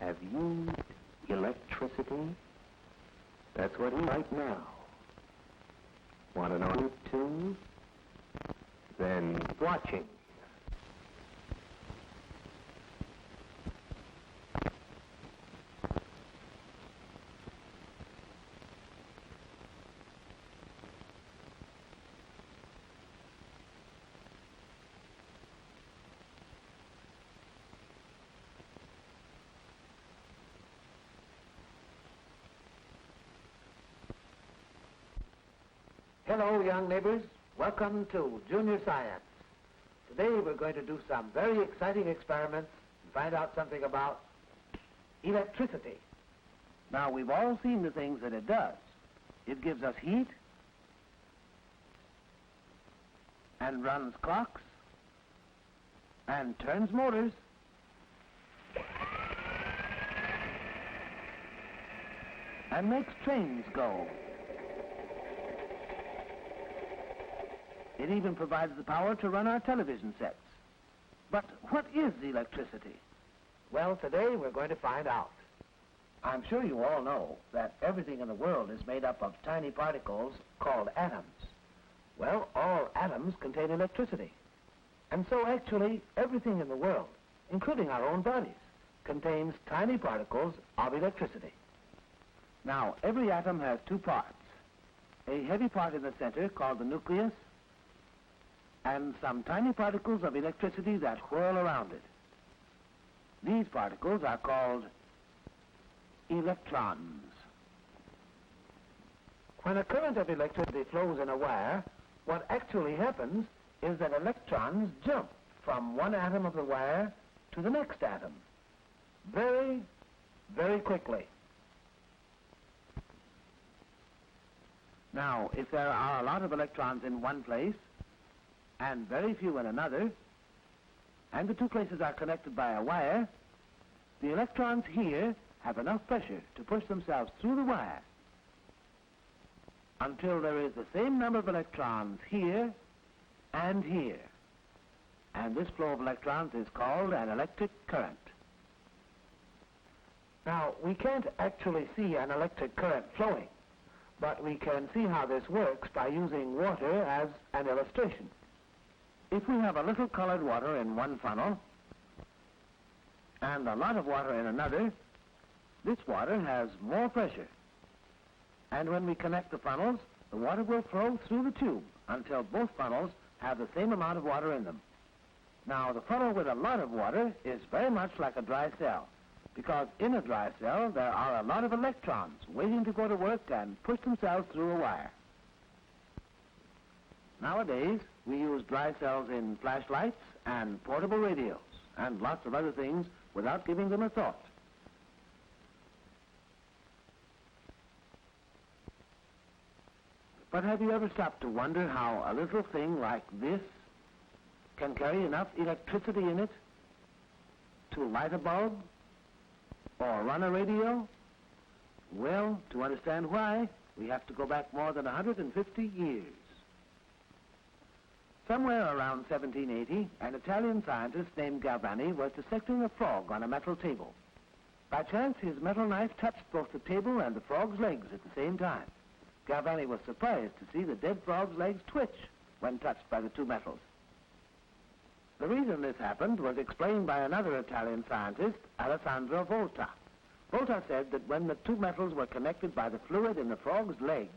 have used electricity? That's what he might now. Want to know it too? Then watching. Hello, young neighbors. Welcome to Junior Science. Today we're going to do some very exciting experiments and find out something about electricity. Now, we've all seen the things that it does. It gives us heat and runs clocks and turns motors and makes trains go. It even provides the power to run our television sets. But what is electricity? Well, today we're going to find out. I'm sure you all know that everything in the world is made up of tiny particles called atoms. Well, all atoms contain electricity. And so actually everything in the world, including our own bodies, contains tiny particles of electricity. Now, every atom has two parts. A heavy part in the center called the nucleus, and some tiny particles of electricity that whirl around it. These particles are called electrons. When a current of electricity flows in a wire, what actually happens is that electrons jump from one atom of the wire to the next atom very, very quickly. Now, if there are a lot of electrons in one place and very few in another, and the two places are connected by a wire, the electrons here have enough pressure to push themselves through the wire until there is the same number of electrons here and here. And this flow of electrons is called an electric current. Now, we can't actually see an electric current flowing, but we can see how this works by using water as an illustration. If we have a little colored water in one funnel and a lot of water in another, this water has more pressure. And when we connect the funnels, the water will flow through the tube until both funnels have the same amount of water in them. Now, the funnel with a lot of water is very much like a dry cell, because in a dry cell there are a lot of electrons waiting to go to work and push themselves through a wire. Nowadays, we use dry cells in flashlights and portable radios and lots of other things without giving them a thought. But have you ever stopped to wonder how a little thing like this can carry enough electricity in it to light a bulb or run a radio? Well, to understand why, we have to go back more than 150 years. Somewhere around 1780, an Italian scientist named Galvani was dissecting a frog on a metal table. By chance, his metal knife touched both the table and the frog's legs at the same time. Galvani was surprised to see the dead frog's legs twitch when touched by the two metals. The reason this happened was explained by another Italian scientist, Alessandro Volta. Volta said that when the two metals were connected by the fluid in the frog's legs,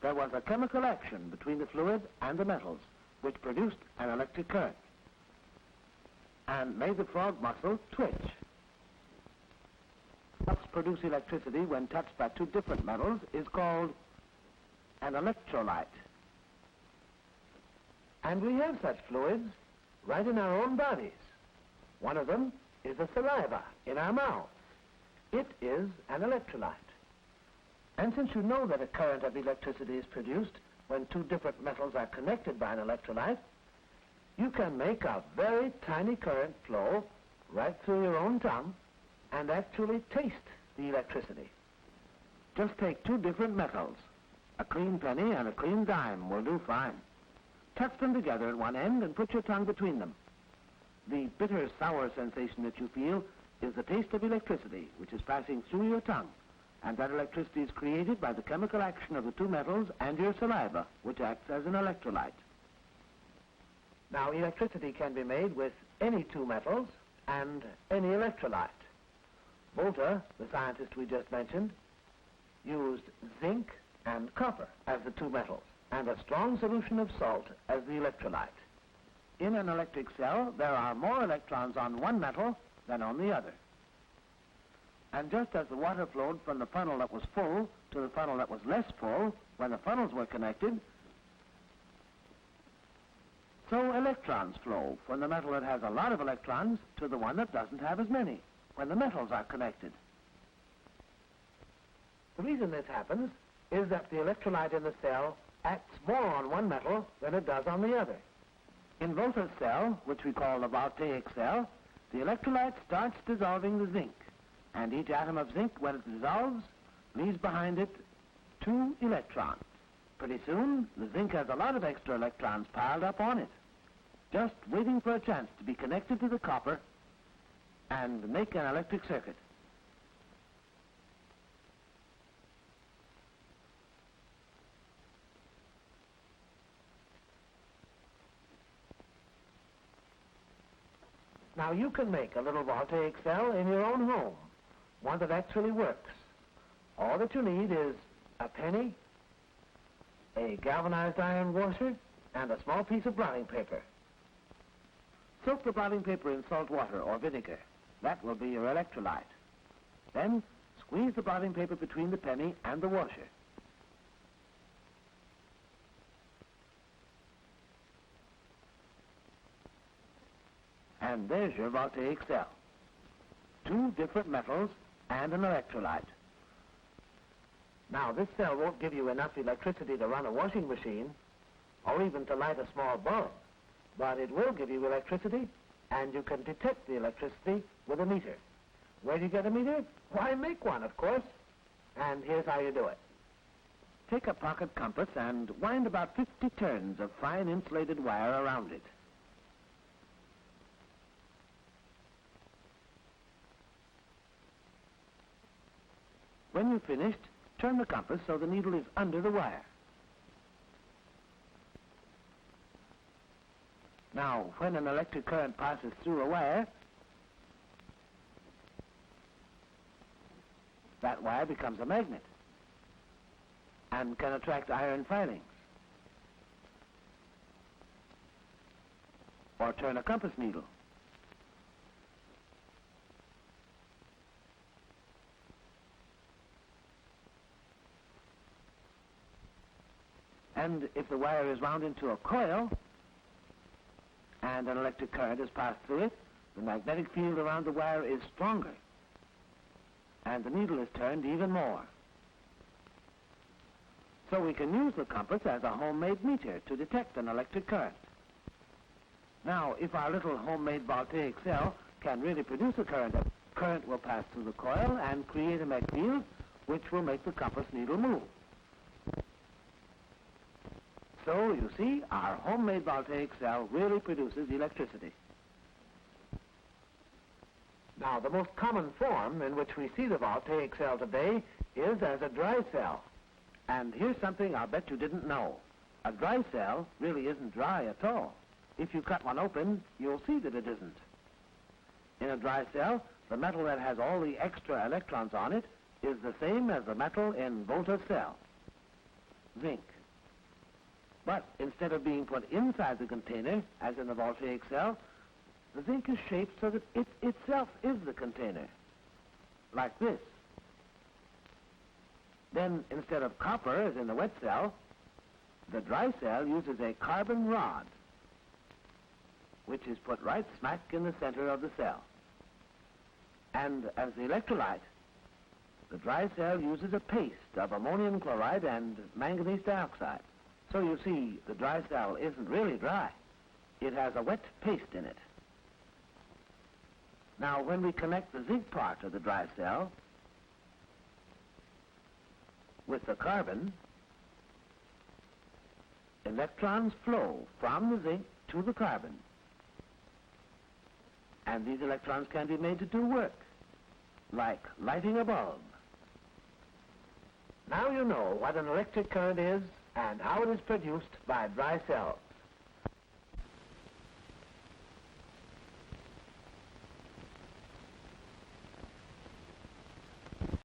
there was a chemical action between the fluid and the metals, which produced an electric current and made the frog muscle twitch. What produce electricity when touched by two different metals is called an electrolyte. And we have such fluids right in our own bodies. One of them is the saliva in our mouths. It is an electrolyte. And since you know that a current of electricity is produced when two different metals are connected by an electrolyte, you can make a very tiny current flow right through your own tongue and actually taste the electricity. Just take two different metals. A clean penny and a clean dime will do fine. Touch them together at one end and put your tongue between them. The bitter, sour sensation that you feel is the taste of electricity, which is passing through your tongue. And that electricity is created by the chemical action of the two metals and your saliva, which acts as an electrolyte. Now, electricity can be made with any two metals and any electrolyte. Volta, the scientist we just mentioned, used zinc and copper as the two metals, and a strong solution of salt as the electrolyte. In an electric cell, there are more electrons on one metal than on the other. And just as the water flowed from the funnel that was full to the funnel that was less full when the funnels were connected, so electrons flow from the metal that has a lot of electrons to the one that doesn't have as many when the metals are connected. The reason this happens is that the electrolyte in the cell acts more on one metal than it does on the other. In Volta's cell, which we call the voltaic cell, the electrolyte starts dissolving the zinc, and each atom of zinc, when it dissolves, leaves behind it 2 electrons. Pretty soon, the zinc has a lot of extra electrons piled up on it, just waiting for a chance to be connected to the copper and make an electric circuit. Now, you can make a little voltaic cell in your own home, one that actually works. All that you need is a penny, a galvanized iron washer, and a small piece of blotting paper. Soak the blotting paper in salt water or vinegar. That will be your electrolyte. Then squeeze the blotting paper between the penny and the washer. And there's your voltaic cell. 2 different metals and an electrolyte. Now, this cell won't give you enough electricity to run a washing machine or even to light a small bulb, but it will give you electricity, and you can detect the electricity with a meter. Where do you get a meter? Why, make one, of course. And here's how you do it. Take a pocket compass and wind about 50 turns of fine insulated wire around it. When you've finished, turn the compass so the needle is under the wire. Now, when an electric current passes through a wire, that wire becomes a magnet and can attract iron filings or turn a compass needle. And if the wire is wound into a coil and an electric current is passed through it, the magnetic field around the wire is stronger and the needle is turned even more. So we can use the compass as a homemade meter to detect an electric current. Now, if our little homemade voltaic cell can really produce a current, the current will pass through the coil and create a magnetic field which will make the compass needle move. So, you see, our homemade voltaic cell really produces electricity. Now, the most common form in which we see the voltaic cell today is as a dry cell. And here's something I'll bet you didn't know. A dry cell really isn't dry at all. If you cut one open, you'll see that it isn't. In a dry cell, the metal that has all the extra electrons on it is the same as the metal in Volta's cell, zinc. But instead of being put inside the container, as in the voltaic cell, the zinc is shaped so that it itself is the container, like this. Then, instead of copper, as in the wet cell, the dry cell uses a carbon rod, which is put right smack in the center of the cell. And as the electrolyte, the dry cell uses a paste of ammonium chloride and manganese dioxide. So you see, the dry cell isn't really dry. It has a wet paste in it. Now, when we connect the zinc part of the dry cell with the carbon, electrons flow from the zinc to the carbon. And these electrons can be made to do work, like lighting a bulb. Now you know what an electric current is and how it is produced by dry cells.